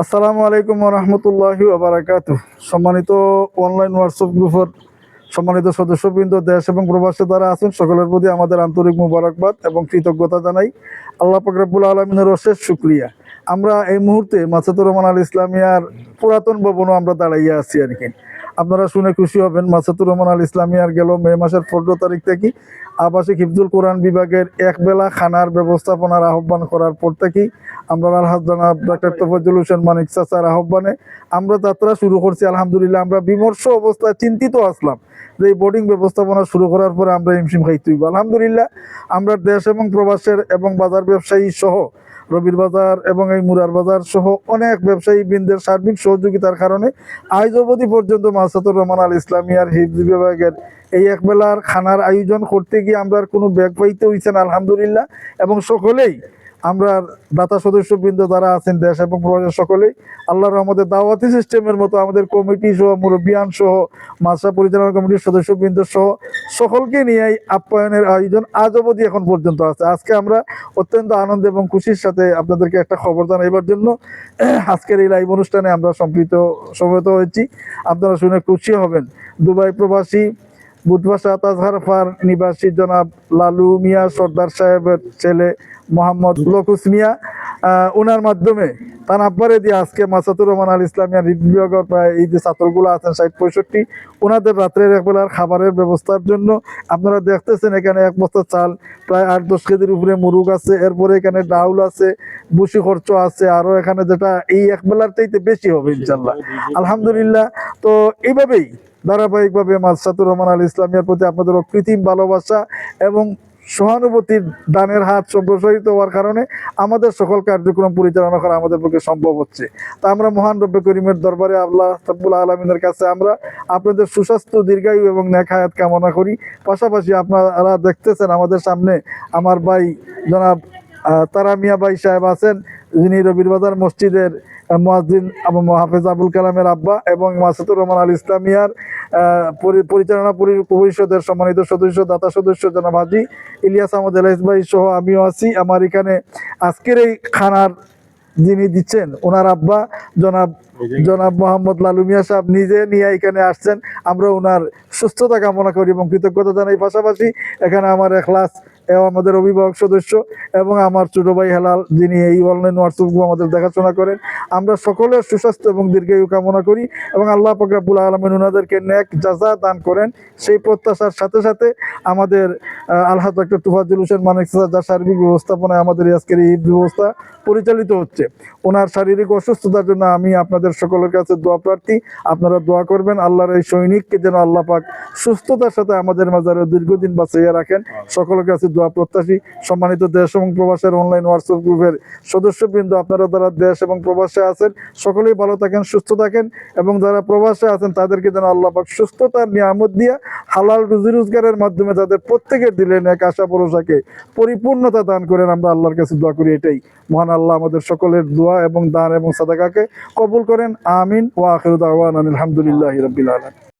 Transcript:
আসসালামু আলাইকুম ওয়া রাহমাতুল্লাহি ওয়া বারাকাতুহু। সম্মানিত অনলাইন হোয়াটসঅ্যাপ গ্রুপের সম্মানিত সদস্যবৃন্দ, দেশ এবং প্রবাসে যারা আছেন, সকলের প্রতি আমাদের আন্তরিক মোবারকবাদ এবং কৃতজ্ঞতা জানাই। আল্লাহ পাক রব্বুল আলামিনের অশেষ শুকরিয়া। আমরা এই মুহূর্তে মাসাতুর রহমান আল ইসলামিয়ার পুরাতন ভবনও আমরা দাঁড়াইয়া আছি আর কি। আপনারা শুনে খুশি হবেন, মাসাতুর রহমান আল ইসলামিয়ার গেল মে মাসের ১৫ তারিখ থেকে আবাসিক হিফজুল কোরআন বিভাগের একবেলা খানার ব্যবস্থাপনার আহ্বান করার পর থেকেই আমরা আলহাজ জনাব ডক্টর তোফাজ্জল হোসেন মানিক চাচার আহ্বানে আমরা যাত্রা শুরু করছি। আলহামদুলিল্লাহ, আমরা বিমর্ষ অবস্থায় চিন্তিত আসলাম যে এই বোর্ডিং ব্যবস্থাপনা শুরু করার পরে আমরা হিমশিম খাইতে হইব। আলহামদুলিল্লাহ, আমরা দেশ এবং প্রবাসের এবং বাজার ব্যবসায়ী সহ রবির বাজার এবং এই মুরার বাজার সহ অনেক ব্যবসায়ী বৃন্দের সার্বিক সহযোগিতার কারণে আজ অবধি পর্যন্ত মাসাতুর রহমান আল ইসলামিয়ার হিফজ বিভাগের এই একবেলার খানার আয়োজন করতে গিয়ে আমরা কোনো ব্যাগ পাইতে হয়েছেন আলহামদুলিল্লাহ। এবং সকলেই আমরা দাতা সদস্যবৃন্দ যারা আছেন দেশ এবং প্রবাসের সকলেই আল্লাহর রহমতের দাওয়াতি সিস্টেমের মতো আমাদের কমিটি সহ মুরব্বিয়ান সহ মাদ্রাসা পরিচালনা কমিটির সদস্যবৃন্দ সহ সকলকে নিয়ে এই আপ্যায়নের আয়োজন আজ অবধি এখন পর্যন্ত আছে। আজকে আমরা অত্যন্ত আনন্দ এবং খুশির সাথে আপনাদেরকে একটা খবর জানাইবার জন্য আজকের এই লাইভ অনুষ্ঠানে আমরা সমবেত হয়েছি। আপনারা শুনে খুশি হবেন। দুবাই প্রবাসী বুধবাসা তাজহারফার নিবাসী জনাব লালু মিয়া সর্দার সাহেবের ছেলে মোহাম্মদ লকুস মিয়া, ওনার মাধ্যমে তার আব্বারে দিয়ে আজকে মাসাতুর রহমান আল ইসলামিয়া বিভাগের প্রায় এই যে ছাত্রগুলো আছেন ৬০-৬৫, ওনাদের রাত্রের একবেলার খাবারের ব্যবস্থার জন্য আপনারা দেখতেছেন এখানে ১ বস্তা চাল, প্রায় ৮-১০ কেজির উপরে মুরুগ আছে, এরপরে এখানে ডাউল আছে, বুসি খরচ আছে, আরও এখানে যেটা এই একবেলার চাইতে বেশি হবে ইনশাল্লাহ। আলহামদুলিল্লাহ। তো এইভাবেই ধারাবাহিকভাবে মাসাতুর রহমান আল ইসলামিয়ার প্রতি আপনাদের অকৃত্রিম ভালোবাসা এবং সহানুভূতির দানের হাত সম্প্রসারিত হওয়ার কারণে আমাদের সকল কার্যক্রম পরিচালনা করা আমাদের পক্ষে সম্ভব হচ্ছে। তা আমরা মহান রব্বে করিমের দরবারে আল্লাহ রাব্বুল আলামিনের কাছে আমরা আপনাদের সুস্বাস্থ্য, দীর্ঘায়ু এবং নেক হায়াত কামনা করি। পাশাপাশি আপনারা দেখতেছেন আমাদের সামনে আমার ভাই জনাব তারা মিয়া ভাই সাহেব আছেন, যিনি রবির বাজার মসজিদের মুয়াজ্জিন হাফেজ আবুল কালামের আব্বা এবং মাসাতুর রহমান আল ইসলামিয়ার পরিচালনা পরিষদের সম্মানিত সদস্য, দাতা সদস্য জনাব হাজী ইলিয়াস আহমদ এলাইস ভাই সহ আমিও আছি। আমার এখানে আজকের এই খানার যিনি দিচ্ছেন ওনার আব্বা জনাব মোহাম্মদ লালু মিয়া সাহেব নিজে নিয়ে এখানে আসছেন। আমরা ওনার সুস্থতা কামনা করি এবং কৃতজ্ঞতা জানাই। পাশাপাশি এখানে আমার এখলাস আমাদের অভিভাবক সদস্য এবং আমার ছোট ভাই হেলাল, যিনি এই অনলাইন হোয়াটসঅ্যাপ গ্রুপ আমাদের দেখাশোনা করেন। আমরা সকলের সুস্বাস্থ্য এবং দীর্ঘায়ু কামনা করি এবং আল্লাহ পাক রব্বুল আলামিন ওনাদেরকে নেক জাযা দান করেন, সেই প্রত্যাশার সাথে সাথে আমাদের আলহাজ ডক্টর তোফাজ্জল হোসেন মানিক যার সার্বিক ব্যবস্থাপনায় আমাদের আজকের এই ব্যবস্থা পরিচালিত হচ্ছে। ওনার শারীরিক অসুস্থতার জন্য আমি আপনাদের সকলের কাছে দোয়া প্রার্থী। আপনারা দোয়া করবেন আল্লাহর এই সৈনিককে যেন আল্লাহ পাক সুস্থতার সাথে আমাদের মাঝে দীর্ঘদিন বাঁচিয়ে রাখেন। সকলের কাছে দোয়া প্রত্যাশী। সম্মানিত দেশ এবং প্রবাসের অনলাইন হোয়াটসঅ্যাপ গ্রুপের সদস্যবৃন্দ, আপনারা যারা দেশ এবং প্রবাসে আছেন সকলেই ভালো থাকেন, সুস্থ থাকেন এবং যারা প্রবাসে আছেন তাদেরকে যেন আল্লাহ পাক সুস্থতার নিয়ামত দিয়া হালাল রুজি রোজগারের মাধ্যমে তাদের প্রত্যেকের দিলেন এক আশা ভরসাকে পরিপূর্ণতা দান করেন। আমরা আল্লাহর কাছে দোয়া করি এটাই। মহান আল্লাহ আমাদের সকলের দোয়া এবং দান এবং সাদাকাকে কবুল করেন। আমিন ওয়া আখিরু দাওয়ানা আলহামদুলিল্লাহি রাব্বিল আলামিন।